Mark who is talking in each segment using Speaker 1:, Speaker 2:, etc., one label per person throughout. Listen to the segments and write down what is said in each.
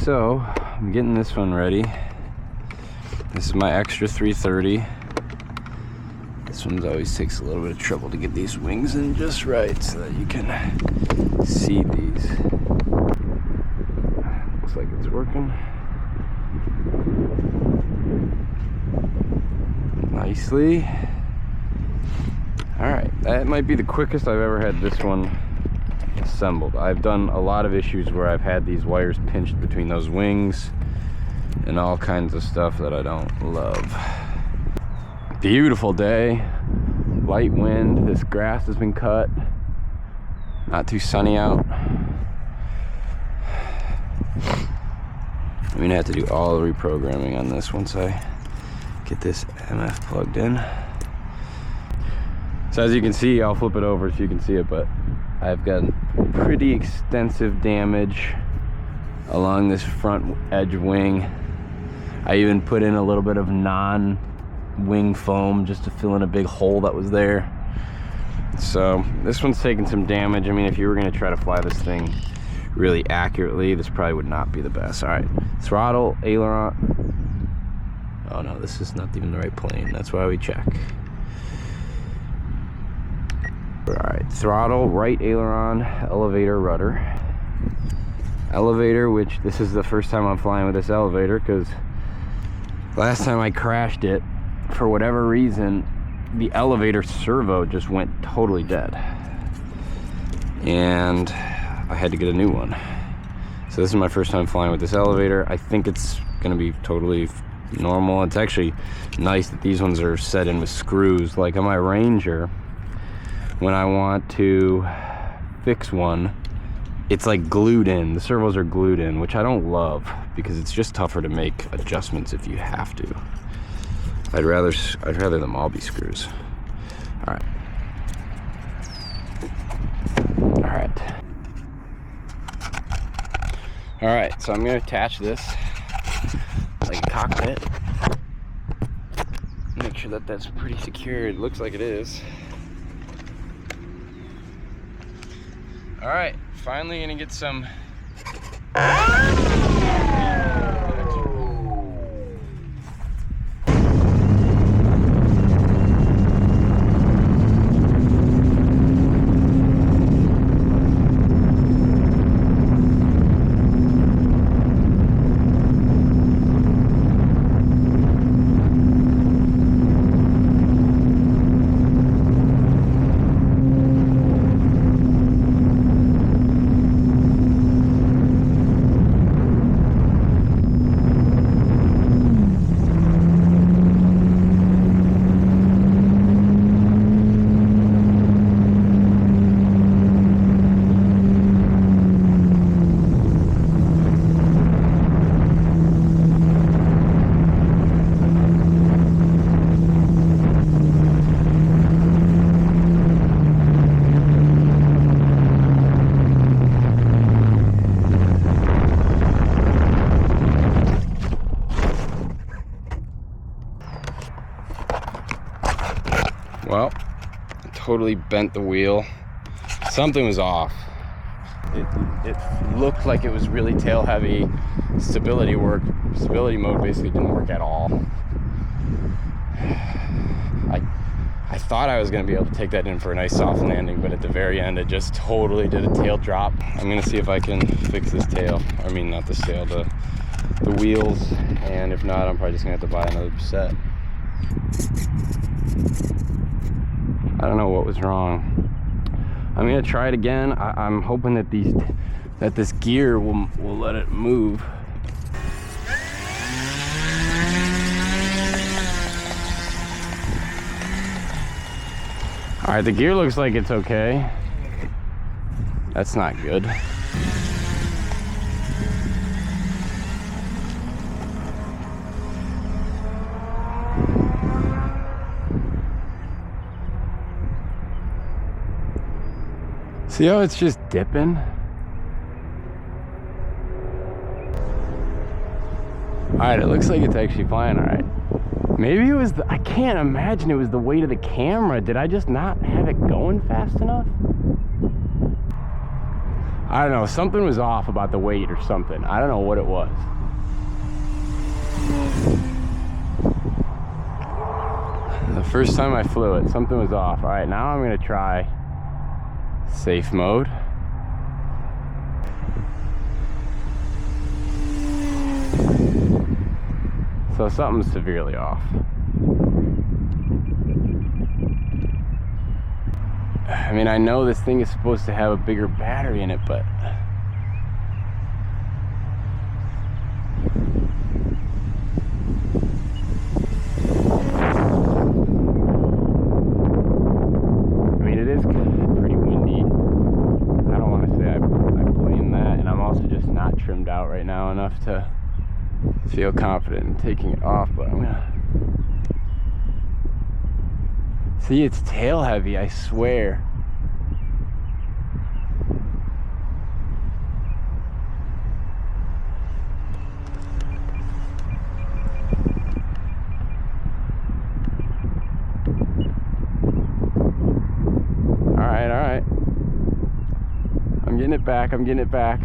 Speaker 1: so I'm getting this one ready. This is my extra 330. This one always takes a little bit of trouble to get these wings in just right so that you can see these. Looks like it's working nicely. All right, that might be the quickest I've ever had this one assembled. I've done a lot of issues where I've had these wires pinched between those wings and all kinds of stuff that I don't love. Beautiful day, light wind. This grass has been cut, not too sunny out. I'm gonna have to do all the reprogramming on this once I get this MF plugged in. So as you can see, I'll flip it over so you can see it, but I've got pretty extensive damage along this front edge wing. I even put in a little bit of non-wing foam just to fill in a big hole that was there. So this one's taking some damage. I mean, if you were gonna try to fly this thing really accurately, this probably would not be the best. All right, throttle, aileron. Oh no, this is not even the right plane. That's why we check. All right, throttle, right aileron, elevator, rudder. Elevator, which this is the first time I'm flying with this elevator because last time I crashed it, for whatever reason, the elevator servo just went totally dead. And I had to get a new one. So this is my first time flying with this elevator. I think it's gonna be totally normal. It's actually nice that these ones are set in with screws. Like on my Ranger, when I want to fix one, it's like glued in. The servos are glued in, which I don't love because it's just tougher to make adjustments if you have to. I'd rather them all be screws. All right. All right, so I'm gonna attach this like a cockpit. Make sure that that's pretty secure. It looks like it is. All right, finally gonna get some. Well, I totally bent the wheel. Something was off. It looked like it was really tail heavy. Stability mode basically didn't work at all. I thought I was gonna be able to take that in for a nice soft landing, but at the very end it just totally did a tail drop. I'm gonna see if I can fix this tail. I mean, not this tail, the wheels, and if not, I'm probably just gonna have to buy another set. I don't know what was wrong. I'm gonna try it again. I'm hoping that this gear will let it move. All right, the gear looks like it's okay. That's not good. See how it's just dipping? All right, it looks like it's actually flying all right. Maybe it was I can't imagine it was the weight of the camera. Did I just not have it going fast enough? I don't know, something was off about the weight or something. I don't know what it was. The first time I flew it, something was off. All right, now I'm gonna try safe mode. So something's severely off. I mean, I know this thing is supposed to have a bigger battery in it, but I mean, it is pretty windy. I don't want to say I blame that, and I'm also just not trimmed out right now enough to feel confident in taking it off, but I'm gonna see. It's tail heavy, I swear. All right. I'm getting it back.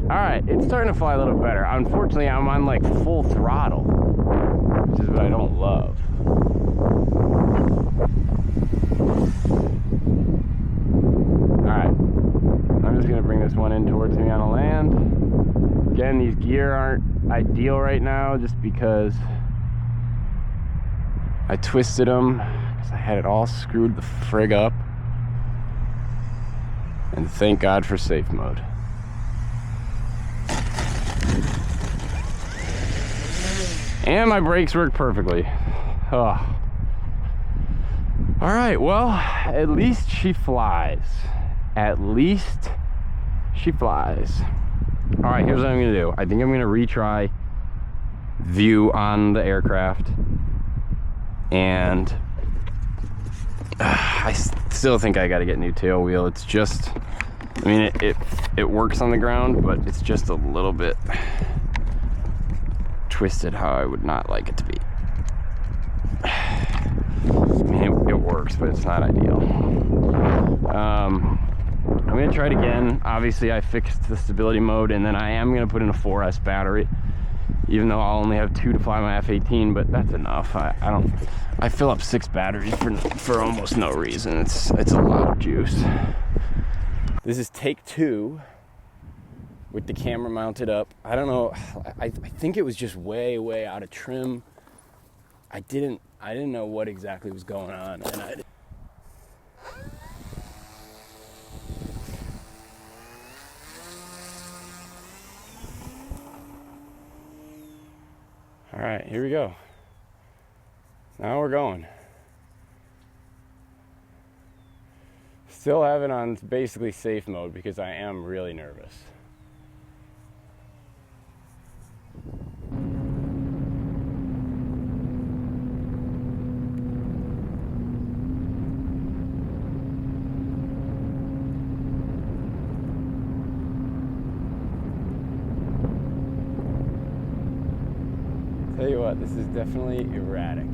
Speaker 1: All right, it's starting to fly a little better. Unfortunately, I'm on like full throttle, which is what I don't love. All right, I'm just gonna bring this one in towards me on a land. Again, these gear aren't ideal right now just because I twisted them because I had it all screwed the frig up. And thank God for safe mode. And my brakes work perfectly. Oh. All right, well, at least she flies. At least she flies. All right, here's what I'm gonna do. I think I'm gonna retry view on the aircraft. And I still think I gotta get new tail wheel. It's just, I mean, it works on the ground, but it's just a little bit twisted how I would not like it to be. I mean, it works, but it's not ideal. I'm gonna try it again. Obviously, I fixed the stability mode, and then I am gonna put in a 4S battery, even though I'll only have 2 to fly my F-18, but that's enough. I fill up 6 batteries for almost no reason. It's a lot of juice. This is take 2 with the camera mounted up. I don't know, I think it was just way out of trim. I didn't know what exactly was going on, and all right, here we go. Now we're going. Still have it on basically safe mode because I am really nervous. Tell you what, this is definitely erratic.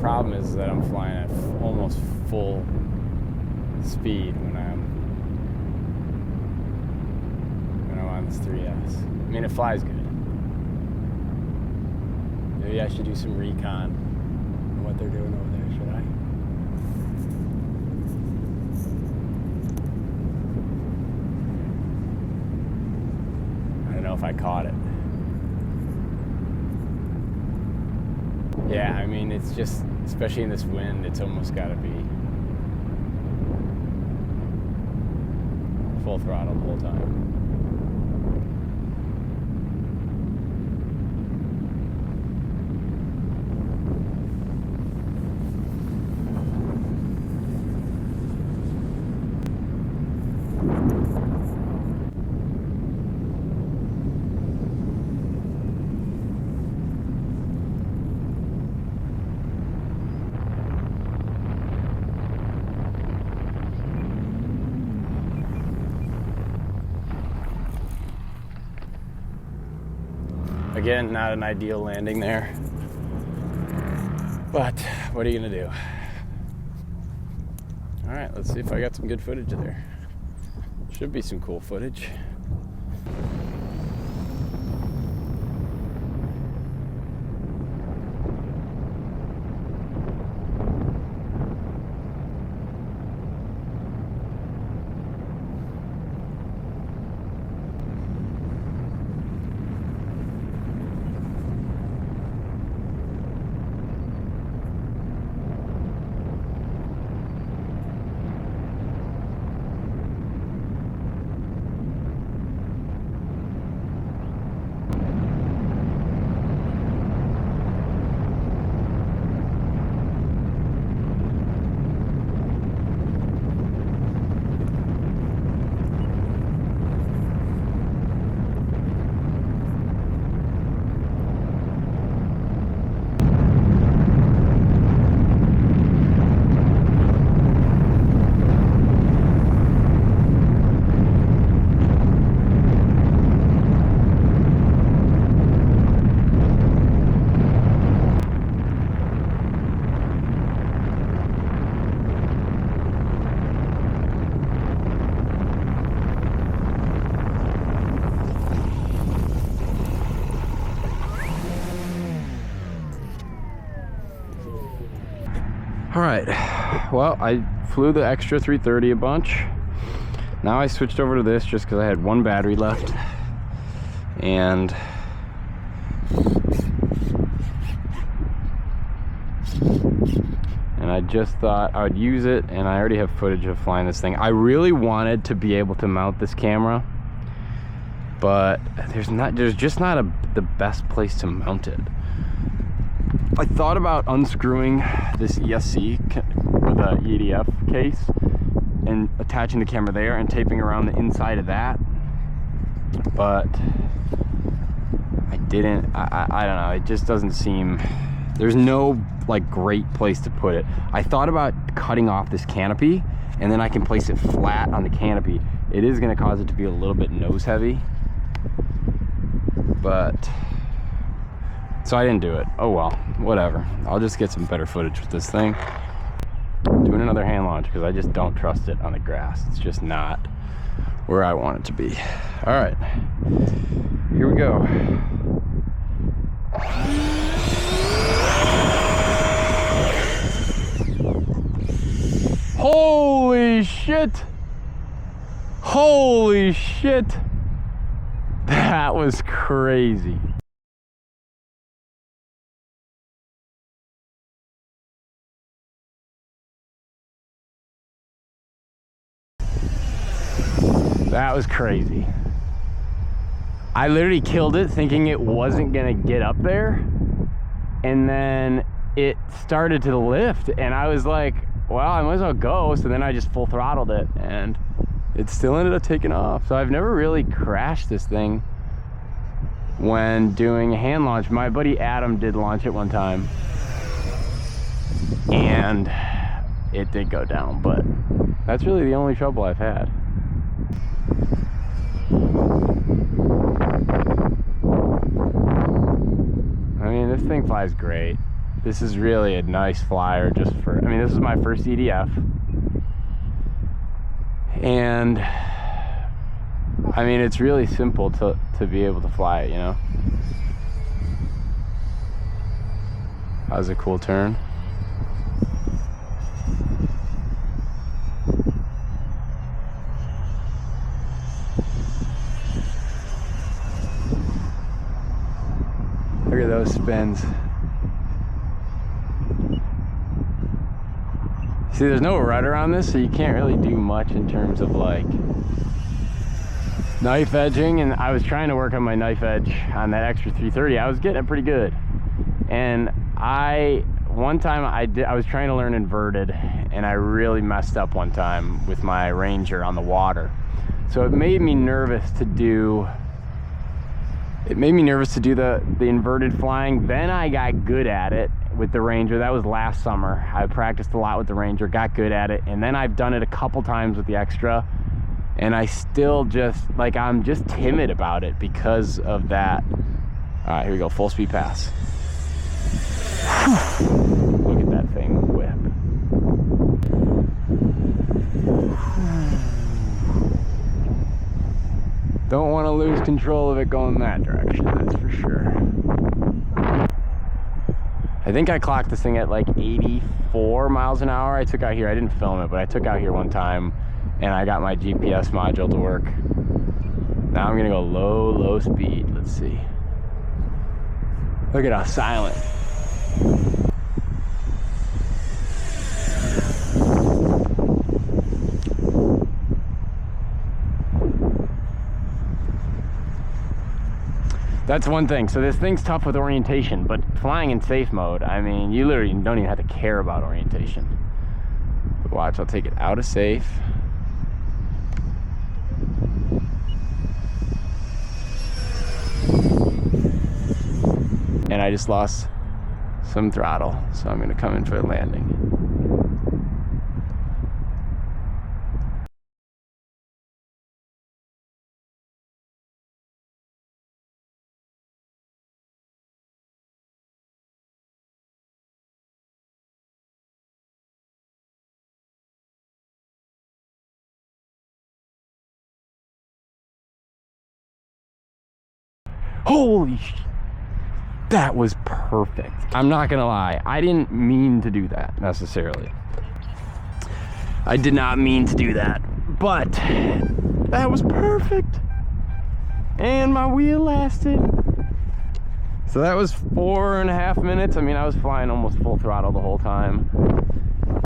Speaker 2: problem is that I'm flying at almost full speed when I'm on this 3S. I mean, it flies good. Maybe I should do some recon on what they're doing over there, should I? I don't know if I caught it. Yeah, I mean, it's just, especially in this wind, it's almost got to be full throttle the whole time. Again, not an ideal landing there, but what are you gonna do? All right, let's see if I got some good footage of there. Should be some cool footage. All right, well, I flew the extra 330 a bunch. Now I switched over to this just because I had one battery left. And I just thought I would use it, and I already have footage of flying this thing. I really wanted to be able to mount this camera, but there's just not the best place to mount it. I thought about unscrewing this ESC with a EDF case and attaching the camera there and taping around the inside of that, but I didn't. I don't know, it just doesn't seem, there's no like great place to put it. I thought about cutting off this canopy and then I can place it flat on the canopy. It is going to cause it to be a little bit nose heavy, but so I didn't do it. Oh well, whatever. I'll just get some better footage with this thing. Doing another hand launch because I just don't trust it on the grass. It's just not where I want it to be. All right, here we go. Holy shit! Holy shit! That was crazy. That was crazy. I literally killed it thinking it wasn't gonna get up there, and then it started to lift and I was like, well, I might as well go. So then I just full throttled it and it still ended up taking off. So I've never really crashed this thing when doing a hand launch. My buddy Adam did launch it one time and it did go down, but that's really the only trouble I've had. I mean, this thing flies great. This is really a nice flyer just for, I mean, this is my first EDF. And I mean, it's really simple to be able to fly it, you know? That was a cool turn. Look at those spins. See, there's no rudder on this, so you can't really do much in terms of like knife edging. And I was trying to work on my knife edge on that extra 330. I was getting it pretty good. And one time I was trying to learn inverted, and I really messed up one time with my Ranger on the water. So it made me nervous to do the inverted flying. Then I got good at it with the Ranger. That was last summer. I practiced a lot with the Ranger, got good at it, and then I've done it a couple times with the extra, and I still just, like, I'm just timid about it because of that. All right, here we go, full speed pass. Look at that thing whip. Don't want to lose control of it going that direction, that's for sure. I think I clocked this thing at like 84 miles an hour. I took out here, I didn't film it, but I took out here one time and I got my GPS module to work. Now I'm gonna go low speed. Let's see. Look at how silent. That's one thing. So this thing's tough with orientation, but flying in safe mode, I mean, you literally don't even have to care about orientation. But watch, I'll take it out of safe. And I just lost some throttle, so I'm gonna come in for a landing. Holy sh! That was perfect. I'm not gonna lie, I didn't mean to do that necessarily. I did not mean to do that, but that was perfect. And my wheel lasted. So that was 4.5 minutes. I mean, I was flying almost full throttle the whole time.